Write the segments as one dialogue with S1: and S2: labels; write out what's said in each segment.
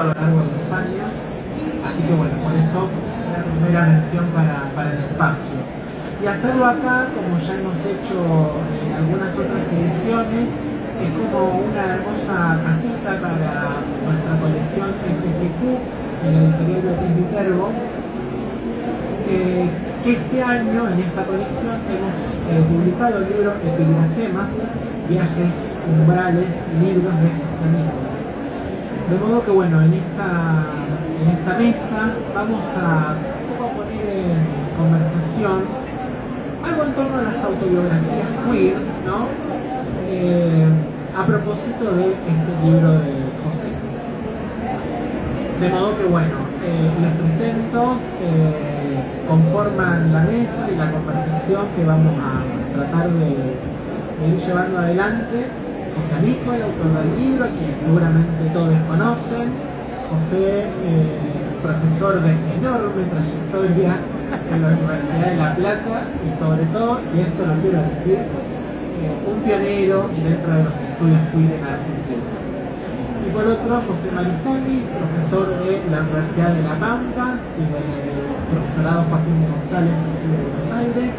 S1: a lo largo de los años. Así que bueno, por eso la primera mención para el espacio. Y hacerlo acá, como ya hemos hecho en algunas otras ediciones, es como una hermosa casita para nuestra colección SGQ, en el editorial Beatriz Viterbo, que este año en esa colección hemos publicado el libro Epigrafemas, viajes, umbrales, libros de cristianismo. De modo que bueno, en esta mesa vamos a poner en conversación algo en torno a las autobiografías queer, ¿no? A propósito de este libro de José. De modo que bueno, les presento, conforman la mesa y la conversación que vamos a tratar de ir llevando adelante. José Amico, el autor del libro, que seguramente todos conocen. José, profesor de enorme trayectoria en la Universidad de La Plata y sobre todo, y esto lo quiero decir, un pionero dentro de los estudios queer en Argentina. Y por otro, José Maristani, profesor de la Universidad de La Pampa y del profesorado Joaquín González de Buenos Aires.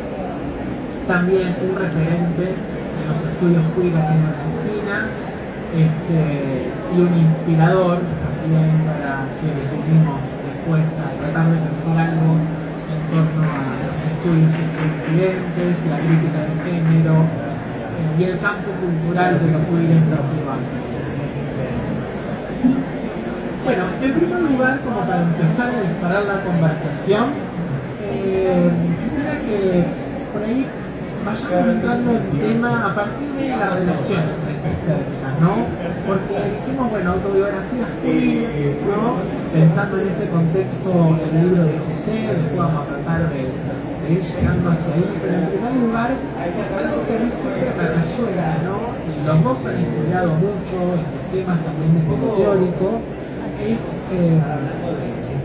S1: También un referente en los estudios queer aquí en Argentina, y un inspirador también para quienes venimos después a tratar de pensar algo en torno a los estudios sexodisidentes, la crítica de género y el campo cultural de lo queer en San Juan. Bueno, en primer lugar, como para empezar a disparar la conversación, quisiera que por ahí vayamos entrando en tema a partir de la relación entre estas términos, ¿no? Porque dijimos, bueno, autobiografías queer, ¿no? Pensando en ese contexto del libro de José, después vamos a tratar de ir llegando hacia ahí, pero en primer lugar, algo que a mí siempre me resuena, ¿no? Y los dos han estudiado mucho estos temas también de tipo teórico, es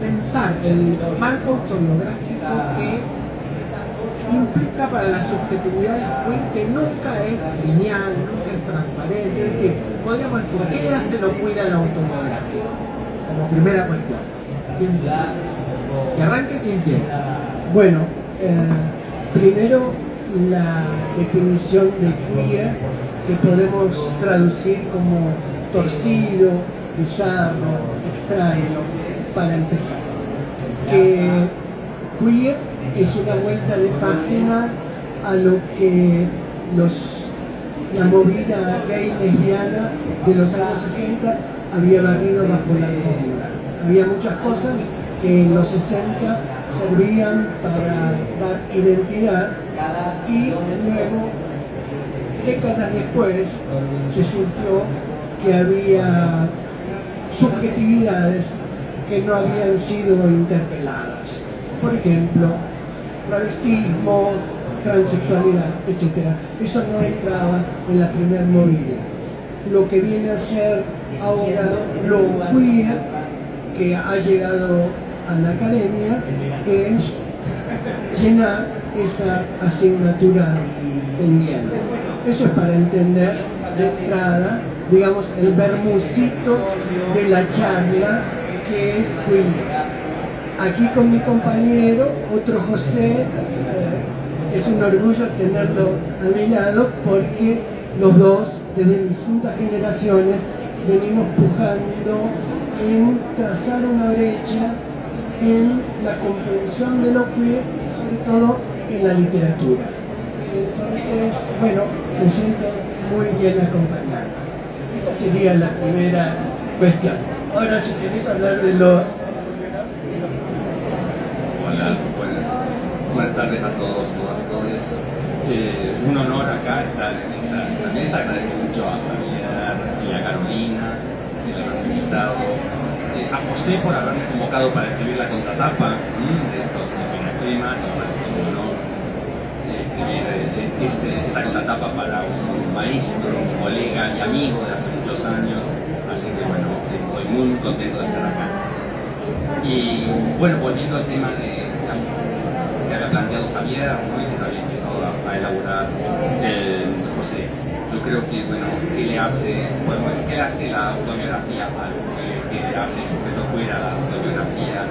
S1: pensar el marco autobiográfico que implica para las subjetividades queer que nunca es lineal, nunca es transparente. Es decir, podríamos decir, ¿qué hace lo queer a la autobiográfica? Como primera cuestión. Que arranque quien quiera.
S2: Bueno, primero la definición de queer que podemos traducir como torcido, bizarro, extraño, para empezar. Que queer es una vuelta de página a lo que la movida gay lesbiana de los años 60 había barrido bajo la alfombra. Había muchas cosas que en los 60 servían para dar identidad y luego, décadas después, se sintió que había subjetividades que no habían sido interpeladas. Por ejemplo, travestismo, transexualidad, etc. Eso no entraba en la primera movida. Lo que viene a ser ahora lo queer, que ha llegado a la academia, es llenar esa asignatura pendiente. Eso es para entender de entrada, digamos, el bermucito de la charla que es queer. Aquí con mi compañero, otro José, es un orgullo tenerlo a mi lado porque los dos, desde distintas generaciones, venimos pujando en trazar una brecha en la comprensión de lo queer, sobre todo en la literatura. Entonces, bueno, me siento muy bien acompañado. Esta sería la primera cuestión. Ahora, si queréis hablar de lo...
S3: Hola, buenas tardes a todos, todas. Un honor acá estar en esta mesa. Agradezco mucho a Javier y a Carolina, a los invitados, a José por haberme convocado para escribir la contratapa de estos epigrafemas. Un honor escribir esa contratapa para un maestro, un colega y amigo de hace muchos años. Así que bueno, estoy muy contento de estar acá. Y bueno, volviendo al tema que había planteado Javier, ¿no? Y que había empezado a elaborar José, yo creo que, bueno, ¿qué le hace la autobiografía a lo que que hace el sujeto queer a la autobiografía.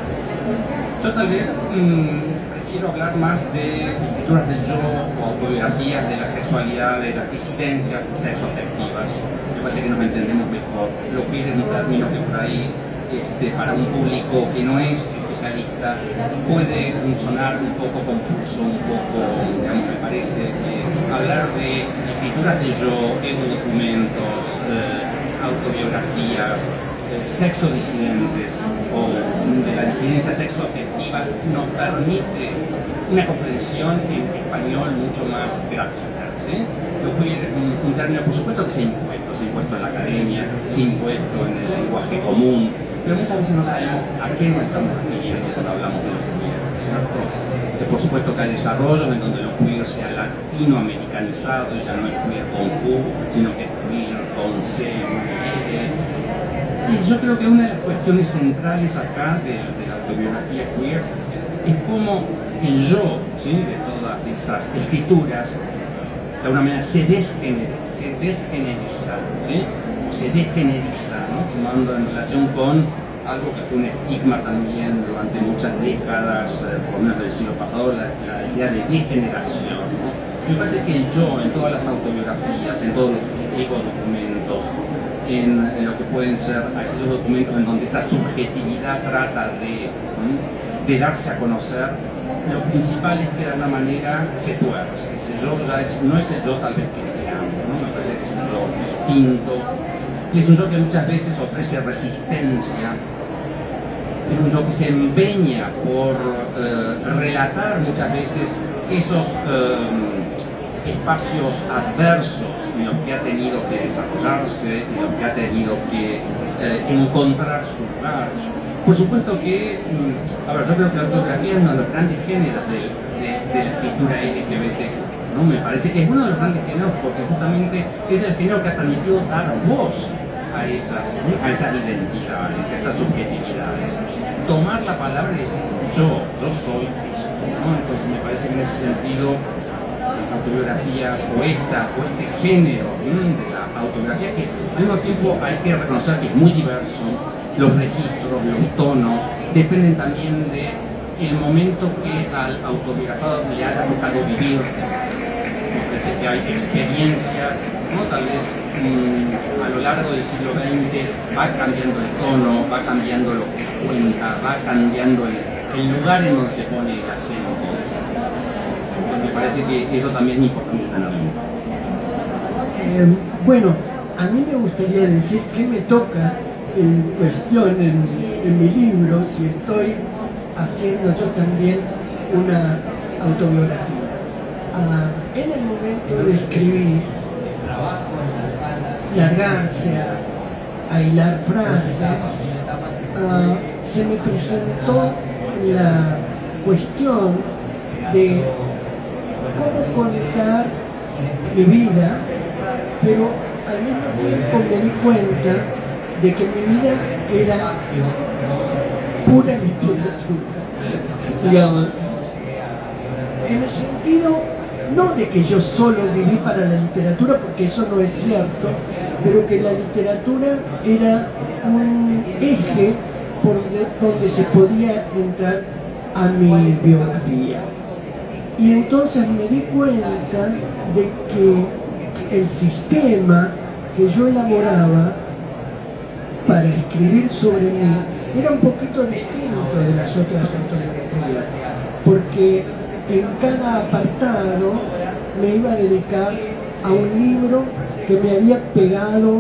S3: Yo tal vez prefiero hablar más de escrituras del yo o autobiografías de la sexualidad, de las disidencias sexoafectivas. Me parece que nos entendemos mejor. Lo queer es un término que por ahí, para un público que no es especialista, puede sonar un poco confuso, un poco, digamos, me parece hablar de escrituras de yo, egodocumentos, autobiografías, sexodisidentes o de la disidencia sexoafectiva nos permite una comprensión en español mucho más gráfica, ¿sí? Lo queer es un término, por supuesto, que se ha impuesto en la academia, se ha impuesto en el lenguaje común, pero muchas veces no sabemos a qué nos estamos refiriendo cuando hablamos de lo queer, ¿cierto? Por supuesto que hay desarrollos en donde lo queer se ha latinoamericanizado y ya no es queer con Q, sino que es queer con C, y yo creo que una de las cuestiones centrales acá de la autobiografía queer es cómo el yo, ¿sí?, de todas esas escrituras de alguna manera se desgeneriza, ¿sí?, o se degeneriza, ¿no?, tomando en relación con algo que fue un estigma también durante muchas décadas, por lo menos del siglo pasado, la idea de degeneración, ¿no? Me parece que el yo, en todas las autobiografías, en todos los egodocumentos, en lo que pueden ser aquellos documentos en donde esa subjetividad trata de darse a conocer, lo principal es que de alguna manera se tuerce. Ese yo ya no es el yo tal vez que creamos, ¿no? Me parece que es un yo distinto, y es un yo que muchas veces ofrece resistencia, es un yo que se empeña por relatar muchas veces esos espacios adversos en los que ha tenido que desarrollarse, en los que ha tenido que encontrar su lugar. Por supuesto que, yo creo que la autobiografía es uno de los grandes géneros de la escritura LGBT, ¿no? Me parece que es uno de los grandes géneros porque justamente es el género que ha permitido dar voz a esas identidades, a esas subjetividades. Tomar la palabra y decir yo soy Cristo, ¿no? Entonces me parece que en ese sentido las autobiografías o este género de la autobiografía, que al mismo tiempo hay que reconocer que es muy diverso, los registros, los tonos, dependen también del momento que al autobiografado le haya tocado vivir. Me parece que hay experiencias, ¿no?, tal vez a lo largo del siglo XX va cambiando el tono, va cambiando lo que se cuenta, va cambiando el lugar en donde se pone el acento. Me parece que eso también es importante tenerlo.
S2: Bueno, a mí me gustaría decir que me toca en cuestión en mi libro, si estoy haciendo yo también una autobiografía. En el momento de escribir, largarse a hilar frases, se me presentó la cuestión de cómo contar mi vida, pero al mismo tiempo me di cuenta de que mi vida era pura literatura, digamos, en el sentido no de que yo solo viví para la literatura, porque eso no es cierto, pero que la literatura era un eje por donde se podía entrar a mi biografía. Y entonces me di cuenta de que el sistema que yo elaboraba para escribir sobre mí era un poquito distinto de las otras autobiografías, porque en cada apartado me iba a dedicar a un libro que me había pegado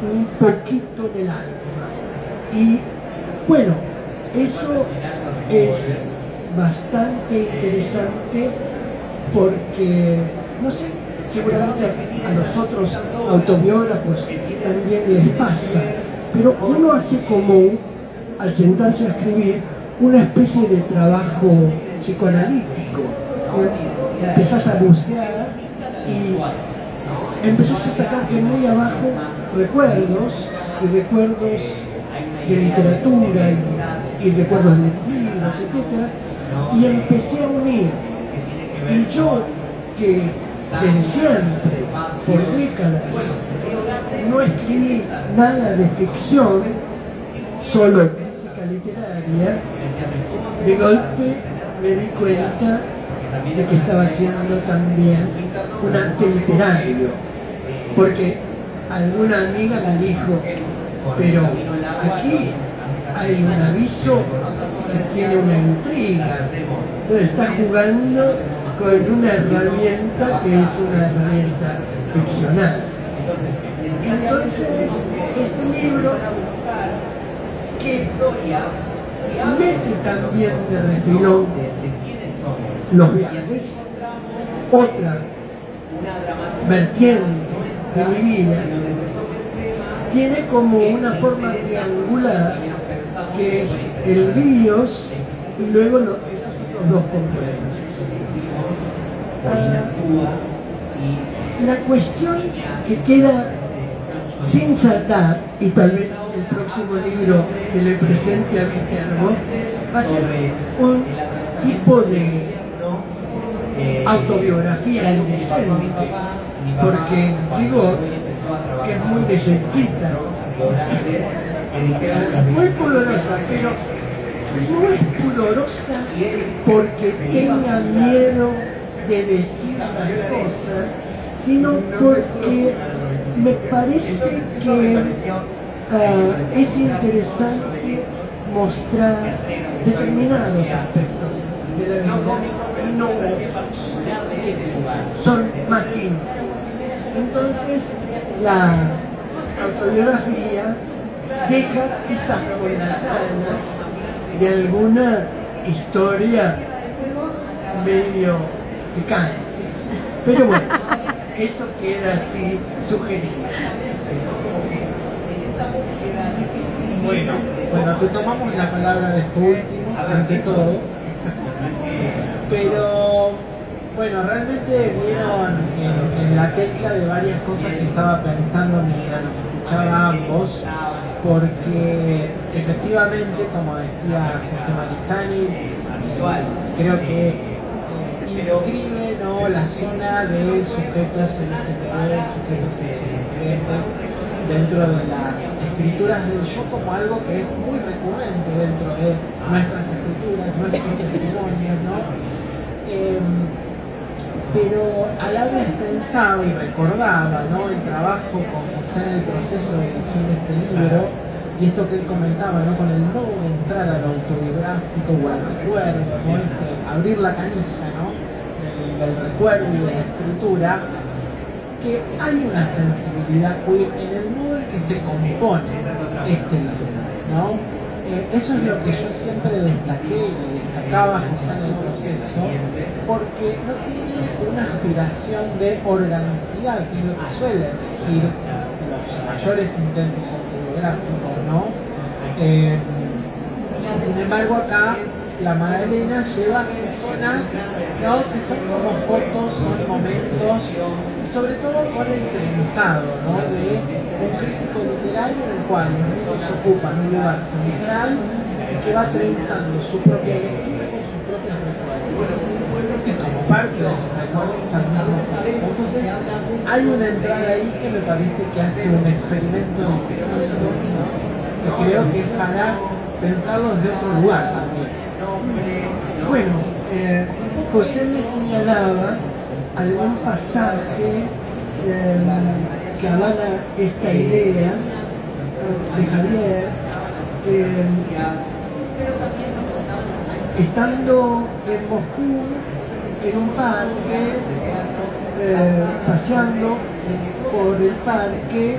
S2: un poquito en el alma. Y bueno, eso es bastante interesante porque, no sé, seguramente a los otros autobiógrafos también les pasa, pero uno hace como, al sentarse a escribir, una especie de trabajo psicoanalítico. Empezás a bucear y empezás a sacar de muy abajo recuerdos de literatura y recuerdos de libros, etc. Y empecé a unir. Y yo, que desde siempre, por décadas, no escribí nada de ficción, solo crítica literaria, de golpe me di cuenta de que estaba haciendo también un arte literario, porque alguna amiga me dijo, pero aquí hay un aviso que tiene una intriga, entonces está jugando con una herramienta que es una herramienta ficcional. Entonces, este libro que mete también de refilón los viajes, otra vertiente de mi vida, tiene como una forma triangular que es el bios y luego esos otros dos componentes. La cuestión que queda sin saltar, y tal vez el próximo libro que le presente a Guillermo va a ser un tipo de autobiografía indecente, porque Rigaud es muy decentista, muy pudorosa, pero no es pudorosa porque tenga miedo de decir las cosas, sino porque me parece que es interesante mostrar determinados aspectos de la vida y no otros, son más íntimos. Entonces, la autobiografía deja quizás con las ganas de alguna historia medio picante. Pero bueno, eso queda así sugerido.
S1: Bueno, te tomamos la palabra de esto último, ante todo. Pero, bueno, realmente vieron en la tecla de varias cosas que estaba pensando mientras nos escuchaba a ambos, porque efectivamente, como decía José Maricani, creo que inscribe, ¿no?, la zona de sujetos LGTB, sujetos sexuales dentro de las escrituras del yo como algo que es muy recurrente dentro de nuestras escrituras, nuestros testimonios, ¿no? Pero a la vez pensaba y recordaba, ¿no?, el trabajo con José en el proceso de edición de este libro, y esto que él comentaba, ¿no?, con el modo de entrar al autobiográfico o al recuerdo, ¿no?, ese abrir la canilla, ¿no?, del recuerdo y de la escritura, que hay una sensibilidad queer en el modo en que se compone este libro, ¿no? Eso es lo que yo siempre destaqué y destacaba José en el proceso, porque no tiene una aspiración de organicidad, que es lo que suele regir los mayores intentos autobiográficos, ¿no? Sin embargo, acá la Magdalena lleva zonas, ¿no?, que son como fotos, son momentos, y sobre todo con el trenzado, ¿no?, de un crítico literario en el cual los libros ocupan un lugar central y que va trenzando su propia lectura con sus propios recuerdos. Y como parte de sus recuerdos al mismo tiempo. Entonces, hay una entrada ahí que me parece que hace un experimento distinto, ¿no?, que creo que es para pensarlo desde otro lugar también.
S2: Bueno, José me señalaba algún pasaje que avala esta idea de Javier, estando en Moscú, en un parque, paseando por el parque,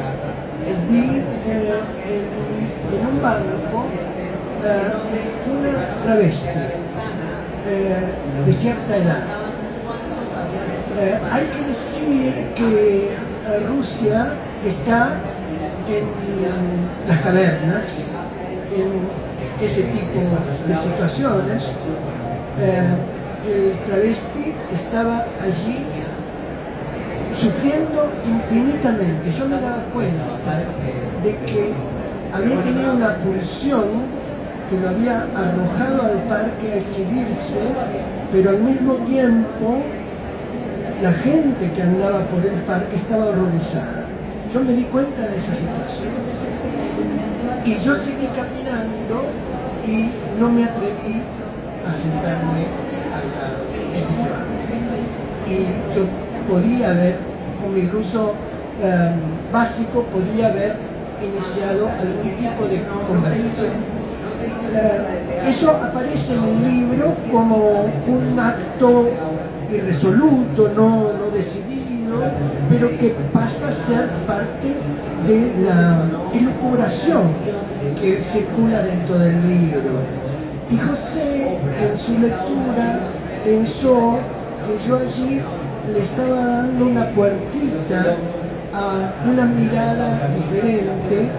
S2: vi en un banco una travesti de cierta edad. Hay que decir que Rusia está en las cavernas, en ese tipo de situaciones. El travesti estaba allí sufriendo infinitamente. Yo me daba cuenta de que había tenido una pulsión que lo había arrojado al parque a exhibirse, pero al mismo tiempo la gente que andaba por el parque estaba horrorizada. Yo me di cuenta de esa situación. Y yo seguí caminando y no me atreví a sentarme al lado en ese banco. Y yo podía haber, con mi ruso básico, podía haber iniciado algún tipo de conversación. Eso aparece en el libro como un acto irresoluto, no decidido, pero que pasa a ser parte de la elucubración que circula dentro del libro. Y José, en su lectura, pensó que yo allí le estaba dando una puertita a una mirada diferente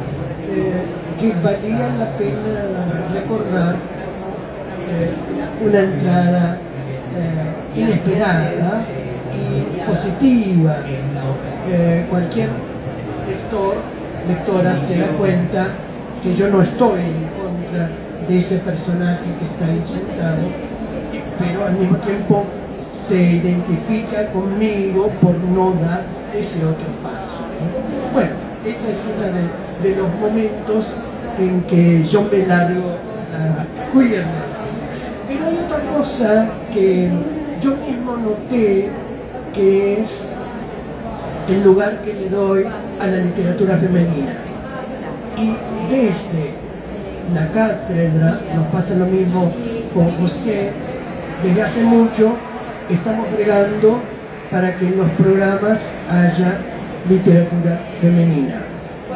S2: que valía la pena recordar, una entrada inesperada y positiva. Cualquier lectora se da cuenta que yo no estoy en contra de ese personaje que está ahí sentado, pero al mismo tiempo se identifica conmigo por no dar ese otro paso. Bueno, esa es una de los momentos en que yo me largo a queerness. Pero hay otra cosa que yo mismo noté, que es el lugar que le doy a la literatura femenina. Y desde la cátedra nos pasa lo mismo con José. Desde hace mucho estamos bregando para que en los programas haya literatura femenina.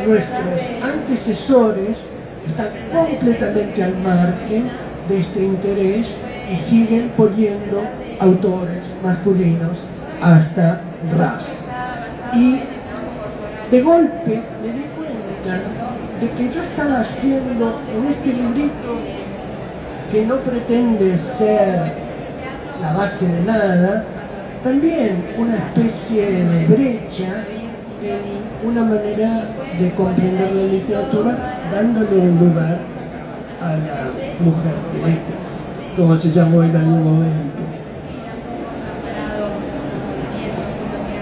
S2: Nuestros antecesores están completamente al margen de este interés y siguen poniendo autores masculinos hasta ras. Y de golpe me di cuenta de que yo estaba haciendo en este librito, que no pretende ser la base de nada, también una especie de brecha en una manera de comprender la literatura, dándole un lugar a la mujer de letras, como se llamó en algún momento.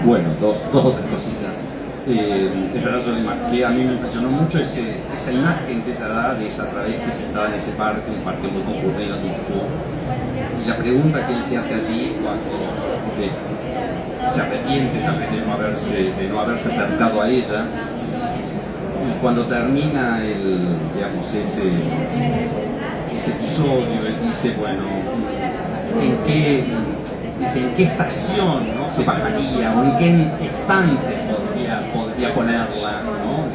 S3: Bueno, dos otras cositas. Es verdad, Soledad, que a mí me impresionó mucho esa imagen que ella da de esa travesti sentada en ese parque, un parque muy concurrido, y la pregunta que él se hace allí cuando se arrepiente también de no haberse acercado a ella, y cuando termina ese episodio, él dice, bueno, ¿en qué estación, ¿no?, se bajaría, o en qué instante podría ponerla, ¿no?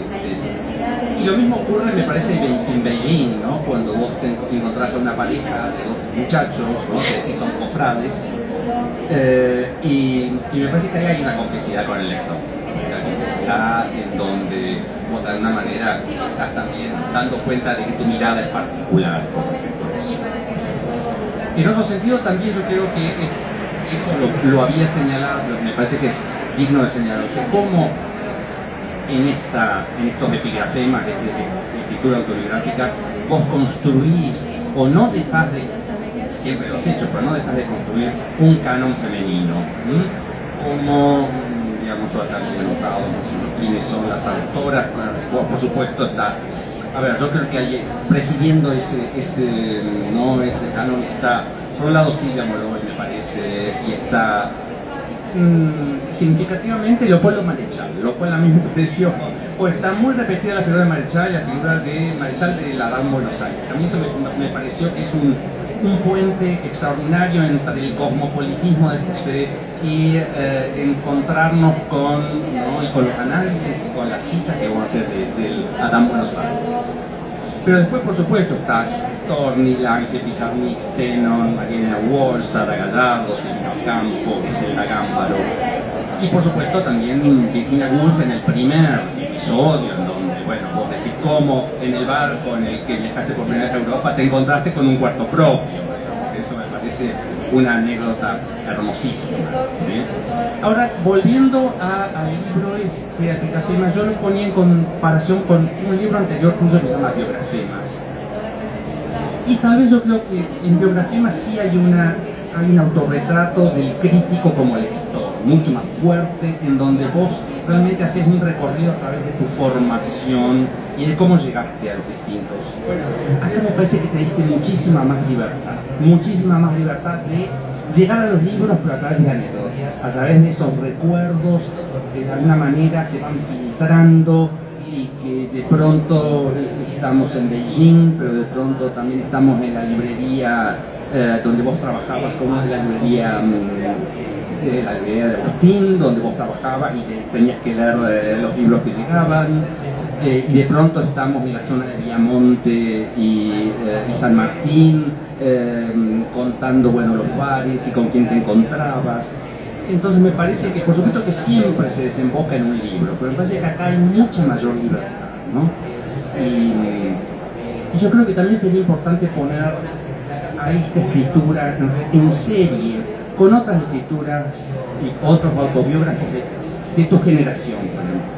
S3: Y lo mismo ocurre, me parece, en Beijing, ¿no?, cuando vos te encontrás a una pareja de dos muchachos, ¿no?, que sí son cofrades, y me parece que ahí hay una complicidad con el lector, una complicidad en donde vos de alguna manera estás también dando cuenta de que tu mirada es particular con respecto a eso. En otro sentido, también yo creo que eso lo había señalado, me parece que es digno de señalarse, cómo en estos epigrafemas de escritura autobiográfica vos construís, o no dejás de, siempre lo has hecho, pero no dejas de construir un canon femenino, como, digamos, yo acá había notado, quiénes son las autoras. Por supuesto está, a ver, yo creo que hay, presidiendo ese canon está, por un lado, Silvia Molloy, me parece, y está significativamente Leopoldo Marechal, lo cual a mí me pareció, o está muy repetida la figura de Marechal y la figura de Marechal de la Gran Buenos Aires. A mí eso me pareció que es un puente extraordinario entre el cosmopolitismo de José y encontrarnos con los análisis y con las citas que vamos a hacer del Adán Buenos Aires. Pero después, por supuesto, está Storni, Lange, Pizarnik, Tenon, Mariana Walsh, Sara Gallardo, Silvia Campo, Gisela Gámbaro, y por supuesto también Virginia Woolf en el primer episodio, en donde, bueno, vos decís cómo en el barco en el que viajaste por primera vez a Europa te encontraste con un cuarto propio, ¿no? Eso me parece una anécdota hermosísima, ¿sí? Ahora, volviendo al libro de Epigafemas, yo lo ponía en comparación con un libro anterior tuyo que se llama Biografemas. Y tal vez yo creo que en Biografemas sí hay un autorretrato del crítico como lector, mucho más fuerte, en donde vos realmente haces un recorrido a través de tu formación y de cómo llegaste a los distintos. Acá me parece que te diste muchísima más libertad de llegar a los libros, pero a través de anécdotas, a través de esos recuerdos que de alguna manera se van filtrando y que de pronto estamos en Beijing, pero de pronto también estamos en la librería donde vos trabajabas, como en la librería de Agustín, donde vos trabajabas y tenías que leer los libros que llegaban. Y de pronto estamos en la zona de Villamonte y San Martín, contando los bares y con quién te encontrabas. Entonces me parece que, por supuesto que siempre se desemboca en un libro, pero me parece que acá hay mucha mayor libertad, ¿no? Y yo creo que también sería importante poner a esta escritura en serie con otras escrituras y otros autobiógrafos de tu generación, por ejemplo.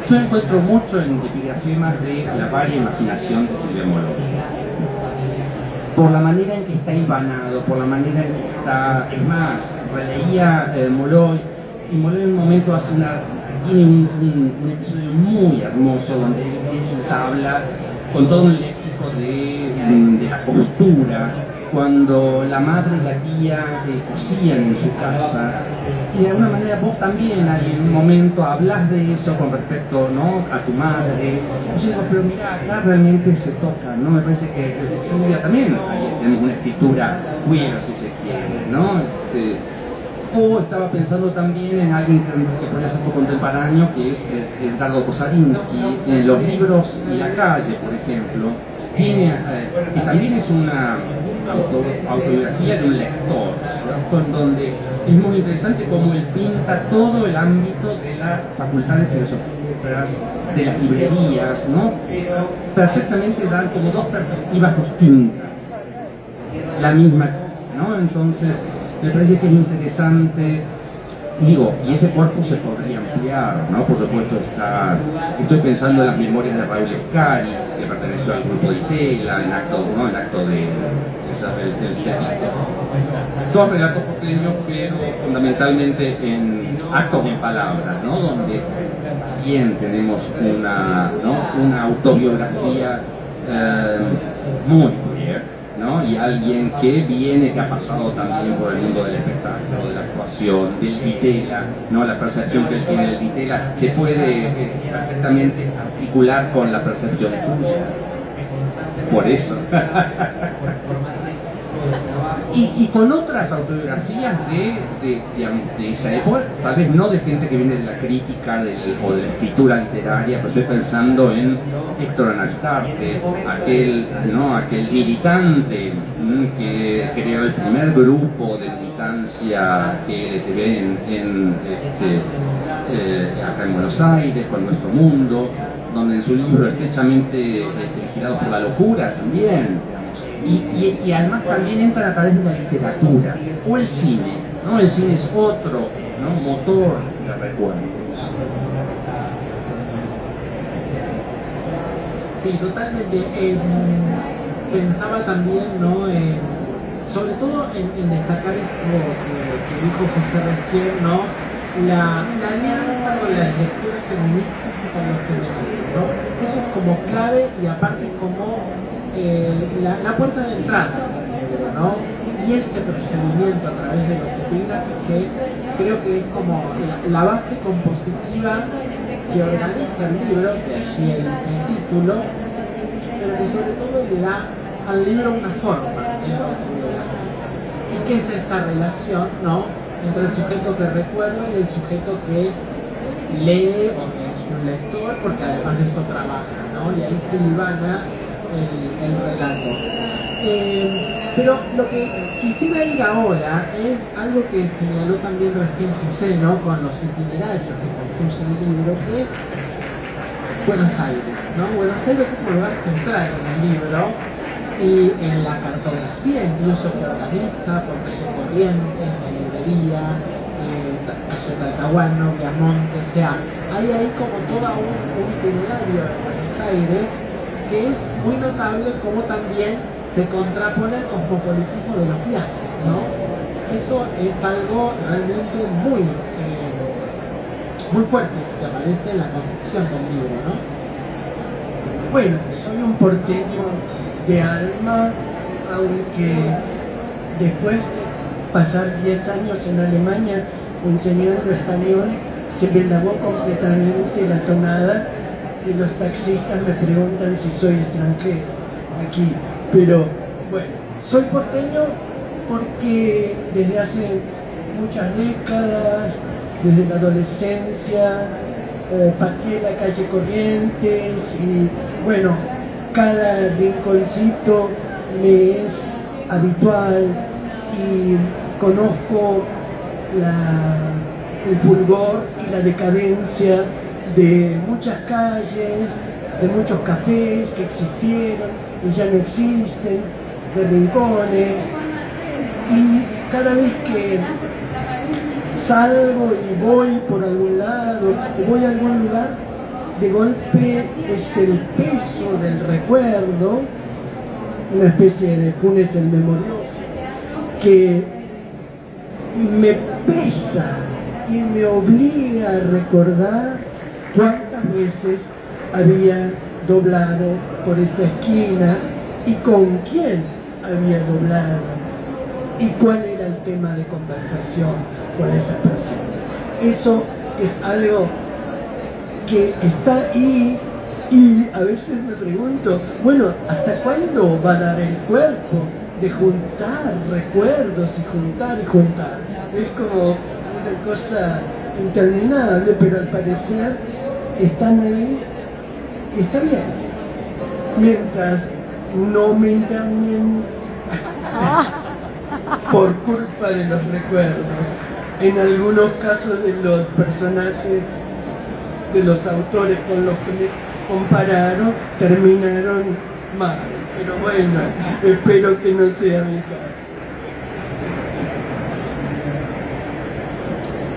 S3: Yo encuentro mucho en epigráficas de la varia imaginación de Silvia Moló. Por la manera en que está hilvanado, por la manera en que está... Es más, releía Moló, y Moló en un momento tiene un episodio muy hermoso donde él habla con todo un léxico de la costura, cuando la madre y la tía cosían en su casa, y de alguna manera vos también en un momento hablas de eso con respecto, ¿no?, a tu madre. Yo digo, pero mira, acá realmente se toca, ¿no? Me parece que Silvia también, ahí tenemos una escritura queer, si se quiere, ¿no? O estaba pensando también en alguien que podría ser poco contemporáneo, que es Edgardo Kosarinsky, en los libros y la calle, por ejemplo, tiene, que también es una autobiografía de un lector, ¿cierto?, en donde es muy interesante cómo él pinta todo el ámbito de la Facultad de Filosofía y Letras, de las librerías, ¿no? Perfectamente dan como dos perspectivas distintas, la misma, ¿no? Entonces, me parece que es interesante, digo, y ese cuerpo se podría ampliar, ¿no? Por supuesto estoy pensando en las memorias de Raúl Escari, que perteneció al grupo de Itela, en acto de del texto. Dos relatos pequeños, pero fundamentalmente en actos en palabras, ¿no? Donde bien tenemos una autobiografía muy queer, ¿no? Y alguien que ha pasado también por el mundo del espectáculo, de la actuación, del ditela, ¿no? La percepción que él tiene del ditela se puede perfectamente articular con la percepción tuya. Por eso. Y con otras autobiografías de esa época, tal vez no de gente que viene de la crítica o de la escritura literaria, pero estoy pensando en Héctor Analitarte, aquel militante que creó el primer grupo de militancia LGTB acá en Buenos Aires, con Nuestro Mundo, donde en su libro estrechamente girado por la locura también. Y además también entran a través de la literatura o el cine, ¿no? El cine es otro, ¿no?, motor de recuerdos.
S1: Sí, totalmente. Pensaba también, ¿no?, sobre todo en destacar esto que dijo José recién, ¿no?, la alianza con las lecturas feministas y con los feminismos, ¿no? Eso es como clave y aparte como la puerta de entrada, ¿no? Y ese procedimiento a través de los epígrafes que creo que es como la base compositiva que organiza el libro, de allí el título, pero que sobre todo le da al libro una forma, y que es esa relación, ¿no?, entre el sujeto que recuerda y el sujeto que lee o que es un lector, porque además de eso trabaja, ¿no? Y ahí se libana el relato. Pero lo que quisiera ir ahora es algo que señaló también recién José, ¿no?, con los itinerarios que construye el libro, que es Buenos Aires, ¿no? Buenos Aires es un lugar central en el libro y en la cartografía incluso que organiza por calle Corrientes, la librería, calle Talcahuano, Viamonte, o sea, hay ahí como todo un itinerario de Buenos Aires que es muy notable, como también se contrapone el cosmopolitismo de los viajes, ¿no? Eso es algo realmente muy muy fuerte que aparece en la construcción del libro, ¿no?
S2: Bueno, soy un porteño de alma, aunque después de pasar 10 años en Alemania enseñando español, se me lavó completamente la tonada y los taxistas me preguntan si soy extranjero aquí. Pero bueno, soy porteño porque desde hace muchas décadas, desde la adolescencia, pateé la calle Corrientes y bueno, cada rinconcito me es habitual y conozco el fulgor y la decadencia de muchas calles, de muchos cafés que existieron y ya no existen, de rincones, y cada vez que salgo y voy por algún lado, y voy a algún lugar, de golpe es el peso del recuerdo, una especie de Funes el Memorioso, que me pesa y me obliga a recordar cuántas veces había doblado por esa esquina y con quién había doblado y cuál era el tema de conversación con esa persona. Eso es algo que está ahí y a veces me pregunto, bueno, ¿hasta cuándo va a dar el cuerpo de juntar recuerdos y juntar y juntar? Es como una cosa interminable, pero al parecer están ahí y está bien. Mientras no me internen por culpa de los recuerdos. En algunos casos de los personajes, de los autores con los que me compararon, terminaron mal. Pero bueno, espero que no sea mi caso.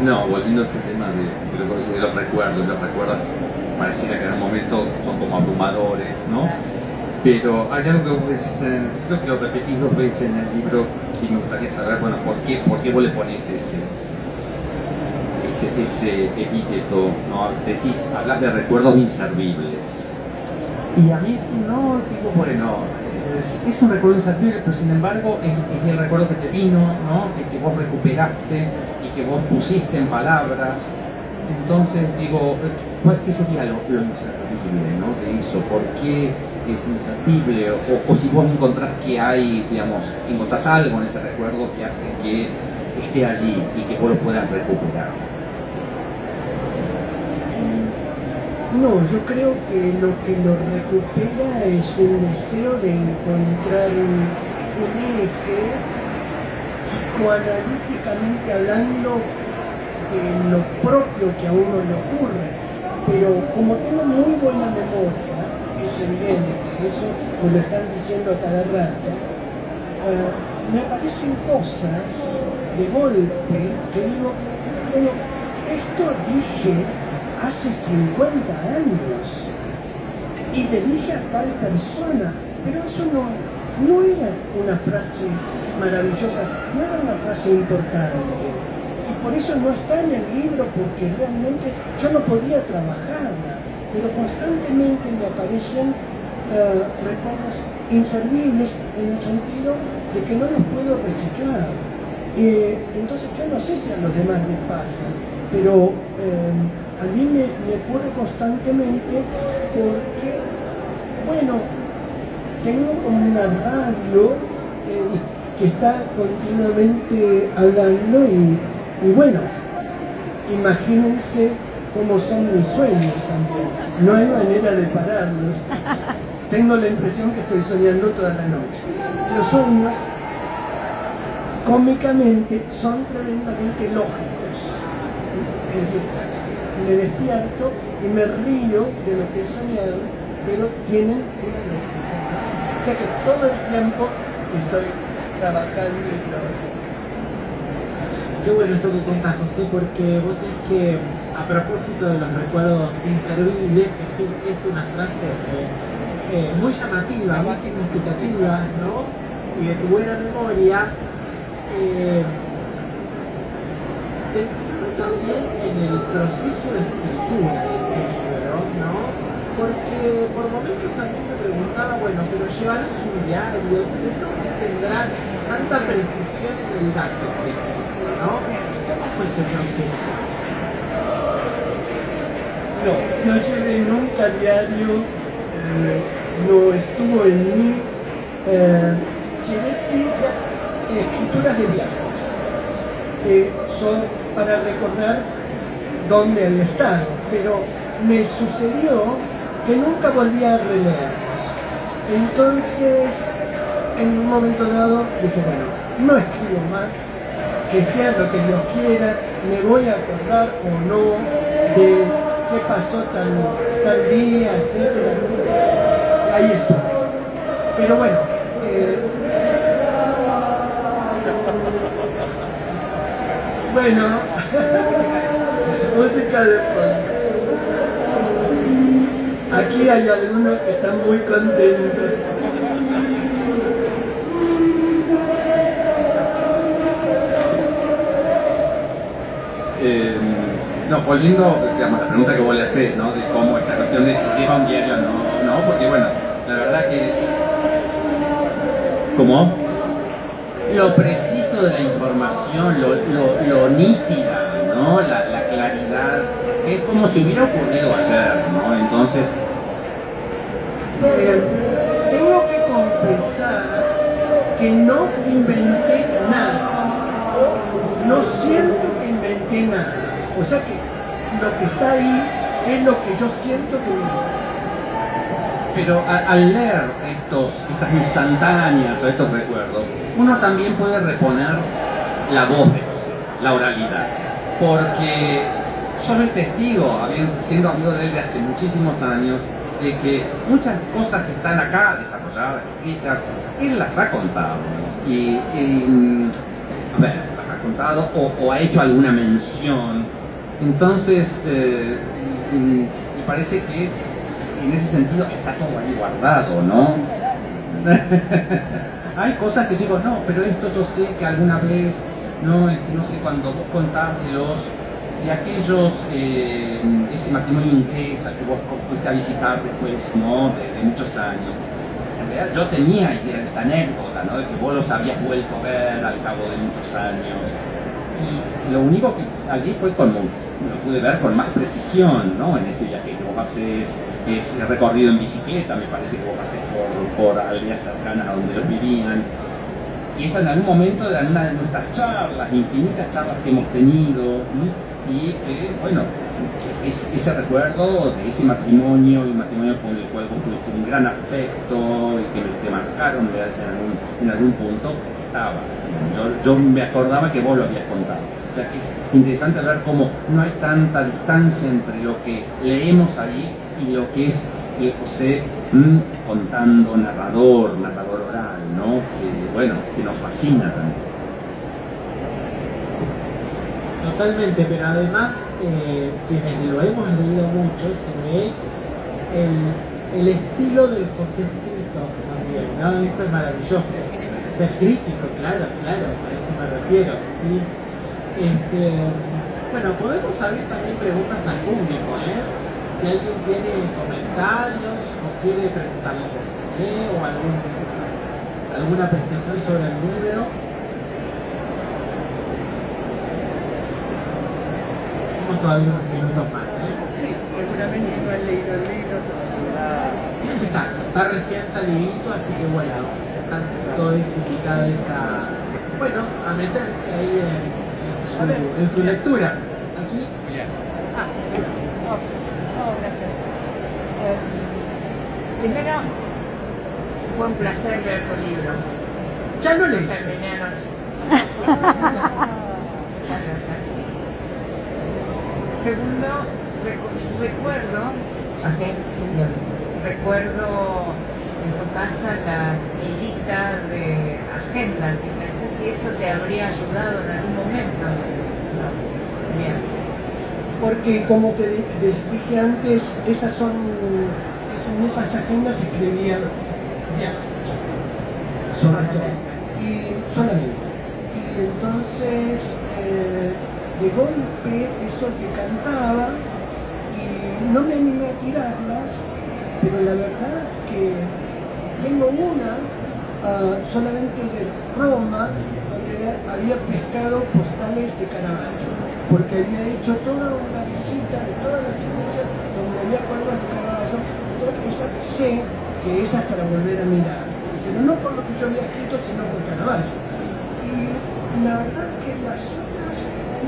S3: No, volviendo a este tema de los recuerdos, pareciera que en un momento son como abrumadores, ¿no? Pero hay algo que vos decís, creo que lo repetís 2 veces en el libro y me gustaría saber, bueno, ¿por qué vos le pones ese epíteto, ¿no? Decís, hablas de recuerdos inservibles. Y a mí no digo, bueno, es un recuerdo inservible, pero sin embargo es el recuerdo que te vino, ¿no? Que vos recuperaste y que vos pusiste en palabras. Entonces digo, ¿qué sería lo inservible, ¿no? De eso? ¿Por qué es inservible? O si vos encontrás que hay, digamos, encontrás algo en ese recuerdo que hace que esté allí y que vos lo puedas recuperar.
S2: No, yo creo que lo recupera es un deseo de encontrar un eje, psicoanalíticamente hablando, de lo propio que a uno le ocurre. Pero como tengo muy buena memoria, es evidente, eso me lo están diciendo a cada rato, me aparecen cosas de golpe que digo, bueno, esto dije hace 50 años y te dije a tal persona, pero eso no era una frase maravillosa, no era una frase importante y por eso no está en el libro, porque realmente yo no podía trabajarla, pero constantemente me aparecen recuerdos inservibles en el sentido de que no los puedo reciclar. Entonces yo no sé si a los demás les pasa, pero a mí me ocurre constantemente porque, bueno, tengo como una radio que está continuamente hablando y bueno, imagínense cómo son mis sueños también. No hay manera de pararlos. Tengo la impresión que estoy soñando toda la noche. Los sueños, cómicamente, son tremendamente lógicos. Es decir, me despierto y me río de lo que he soñado, pero tienen una lógica. O sea que todo el tiempo estoy trabajando y trabajando.
S1: Qué bueno esto que contás, José, porque vos sabés que a propósito de los recuerdos inservibles, es una frase muy llamativa, muy significativa, ¿no? Y de tu buena memoria, pensando también en el proceso de escritura de este libro, ¿no? Porque por momentos también me preguntaba, bueno, pero llevarás un diario, ¿de dónde tendrás tanta precisión en el dato, por ejemplo, ¿no? ¿Cómo fue ese proceso?
S2: No llevé nunca diario, no estuvo en mí. Llevé sí escrituras de viajes, que son para recordar dónde había estado, pero me sucedió que nunca volví a releerlos. Entonces, en un momento dado, dije, bueno, no escribo más, que sea lo que Dios quiera, me voy a acordar o no de qué pasó tal día, etc. Ahí estoy. Pero bueno, música de fondo. Aquí hay algunos que están muy contentos.
S3: No, volviendo, digamos, la pregunta que vos le hacés, ¿no? De cómo esta cuestión de si lleva un diario o no, porque bueno, la verdad que es... ¿Cómo? Lo preciso de la información, lo nítida, ¿no? La claridad, es como si hubiera ocurrido ayer, ¿no? Entonces...
S2: tengo que confesar que no inventé nada. No siento que inventé nada. O sea que lo que está ahí es lo que yo siento que viví.
S3: Pero al leer estas instantáneas o estos recuerdos, uno también puede reponer la voz de José, la oralidad. Porque yo soy testigo, siendo amigo de él de hace muchísimos años, de que muchas cosas que están acá desarrolladas, escritas, él las ha contado. A ver, las ha contado o ha hecho alguna mención. Entonces, me parece que en ese sentido está todo ahí guardado, ¿no? Hay cosas que digo, no, pero esto yo sé que alguna vez, no sé, cuando vos contás de aquellos, ese matrimonio inglesa que vos fuiste a visitar después, ¿no? De muchos años. En realidad yo tenía idea de esa anécdota, ¿no? De que vos los habías vuelto a ver al cabo de muchos años. Y lo único que allí fue lo pude ver con más precisión, ¿no? En ese viaje que vos haces, ese recorrido en bicicleta, me parece que vos haces por aldeas cercanas a donde ellos vivían. Y eso en algún momento era una de nuestras charlas, infinitas charlas que hemos tenido, ¿no? Y que, bueno, ese recuerdo de ese matrimonio, el matrimonio con el cual vos tuviste un gran afecto y que te marcaron en algún punto, estaba. Yo me acordaba que vos lo habías contado. O sea que es interesante ver cómo no hay tanta distancia entre lo que leemos ahí y lo que es José contando, narrador oral, ¿no? Que, bueno, que nos fascina también.
S1: Totalmente, pero además, quienes lo hemos leído mucho, se ve el estilo del José escrito también, ¿no? Eso es maravilloso. Del crítico, claro, a eso me refiero, ¿sí? Bueno, podemos abrir también preguntas al público, ¿eh? Si alguien tiene comentarios o quiere preguntarle a José o alguna apreciación sobre el libro. Tenemos todavía unos minutos más, ¿eh?
S4: Sí, seguramente no han leído el libro todavía.
S1: Exacto, está recién salidito, así que bueno, están todos invitados a meterse ahí en su lectura. Aquí.
S3: Bien.
S5: Gracias. Primero, fue un placer leer tu libro.
S1: Ya lo leí.
S5: Terminé anoche. Muchas gracias. Segundo, recuerdo en tu casa la hilita de agendas y pensé si eso te habría ayudado en algún momento. No. Bien.
S2: Porque como te dije antes, esas agendas escribían viajes, sobre todo, y solamente. Y entonces de golpe eso decantaba y no me animé a tirarlas, pero la verdad que tengo una solamente de Roma, donde había pescado postales de Caravaggio, porque había hecho toda una visita de todas las iglesias donde había cuadros de Caravaggio. Entonces sé que esa es para volver a mirar, pero no por lo que yo había escrito, sino por Caravaggio. Y la verdad que las otras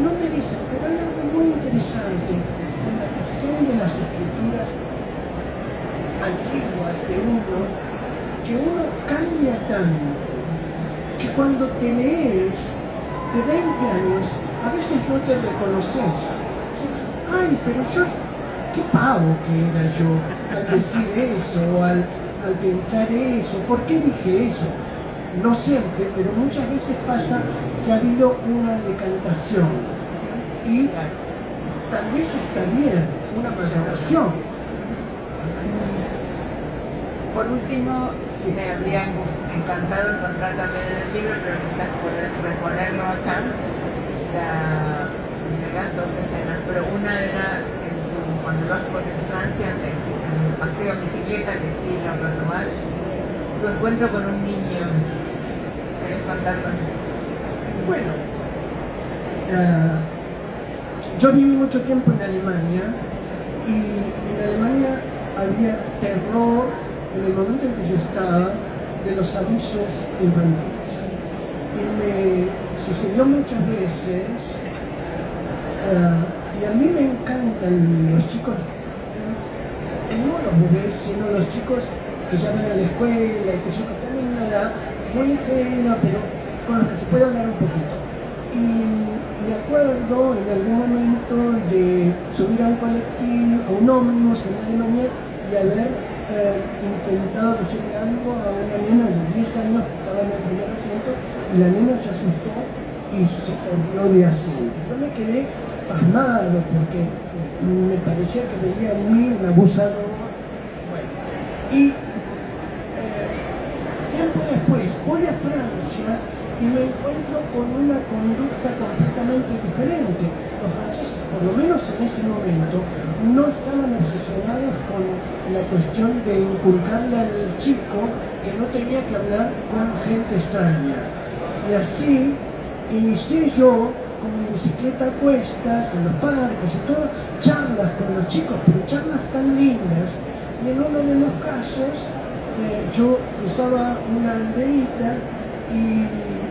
S2: no me dicen, pero hay algo muy interesante en la cuestión de las escrituras antiguas de uno, que uno cambia tanto, que cuando te lees de 20 años, a veces no te reconoces. Ay, pero yo, qué pavo que era yo al decir eso, o al pensar eso, ¿por qué dije eso? No siempre, pero muchas veces pasa que ha habido una decantación y tal vez está bien, una maduración.
S5: Por último, me habría encantado encontrar también en el libro, pero quizás poder reponerlo acá. Eran dos escenas, pero una era cuando vas por Francia, en el paseo en bicicleta, que sí lo retomar, tu encuentro con un niño. ¿Querés contarlo?
S2: Bueno, yo viví mucho tiempo en Alemania y en Alemania había terror en el momento en que yo estaba de los abusos infantiles. Y me sucedió muchas veces, y a mí me encantan los chicos, no los bebés, sino los chicos que ya van a la escuela y que están en una edad muy ingenua, pero con los que se puede hablar un poquito. Y me acuerdo en algún momento de subir a un colectivo, a un ómnibus en Alemania y haber intentado decirle algo a una nena de 10 años que estaba en el primer asiento y la nena se asustó y se corrió de asiento. Yo me quedé pasmado porque me parecía que veía en mí un abusador. Bueno, y tiempo después voy a Francia y me encuentro con una conducta completamente diferente. Los franceses, por lo menos en ese momento, no estaban obsesionados con la cuestión de inculcarle al chico que no tenía que hablar con gente extraña. Y así inicié yo con mi bicicleta a cuestas, en los parques y todo, charlas con los chicos, pero charlas tan lindas. Y en uno de los casos, yo cruzaba una aldeita y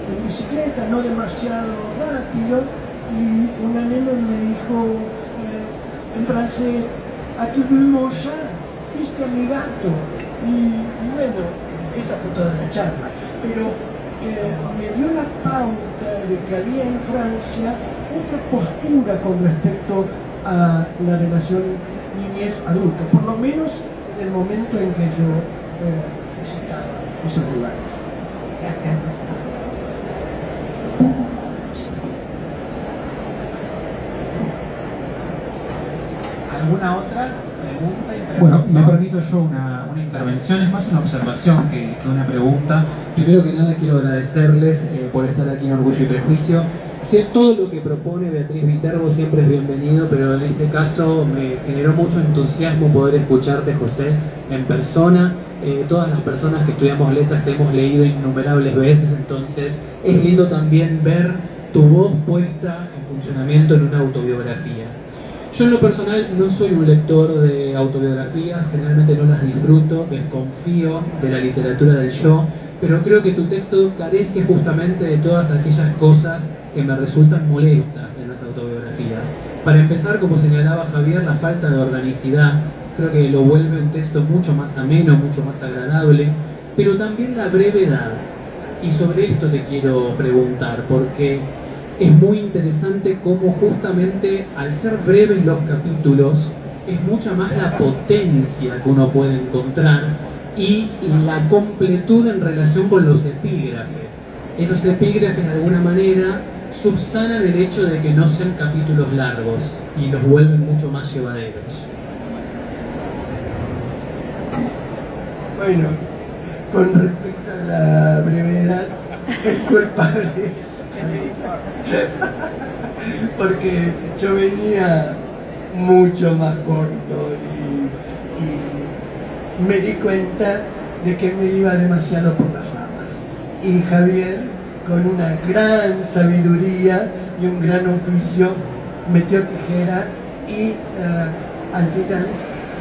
S2: en bicicleta, no demasiado rápido, y una nena me dijo en francés, "¿A tu vu mon chat?", ¿viste a mi gato? Y bueno, esa fue toda la charla, pero me dio la pauta de que había en Francia otra postura con respecto a la relación niñez-adulto, por lo menos en el momento en que yo visitaba esos lugares.
S5: Gracias.
S1: ¿Alguna otra pregunta?
S6: Bueno, me permito yo una intervención, es más una observación que una pregunta. Primero que nada quiero agradecerles por estar aquí en Orgullo y Prejuicio. Todo lo que propone Beatriz Viterbo siempre es bienvenido, pero en este caso me generó mucho entusiasmo poder escucharte, José, en persona. Todas las personas que estudiamos letras te hemos leído innumerables veces, entonces es lindo también ver tu voz puesta en funcionamiento en una autobiografía. Yo en lo personal no soy un lector de autobiografías, generalmente no las disfruto, desconfío de la literatura del yo, pero creo que tu texto carece justamente de todas aquellas cosas que me resultan molestas en las autobiografías. Para empezar, como señalaba Javier, la falta de organicidad, creo que lo vuelve un texto mucho más ameno, mucho más agradable, pero también la brevedad. Y sobre esto te quiero preguntar, porque es muy interesante cómo justamente al ser breves los capítulos, es mucha más la potencia que uno puede encontrar y la completud en relación con los epígrafes. Esos epígrafes de alguna manera subsanan el hecho de que no sean capítulos largos y los vuelven mucho más llevaderos.
S2: Bueno, con respecto a la brevedad, el culpable es porque yo venía mucho más corto y me di cuenta de que me iba demasiado por las ramas. Y Javier, con una gran sabiduría y un gran oficio, metió tijera y al final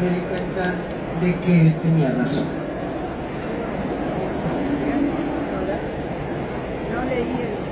S2: me di cuenta de que tenía razón.
S4: No leí el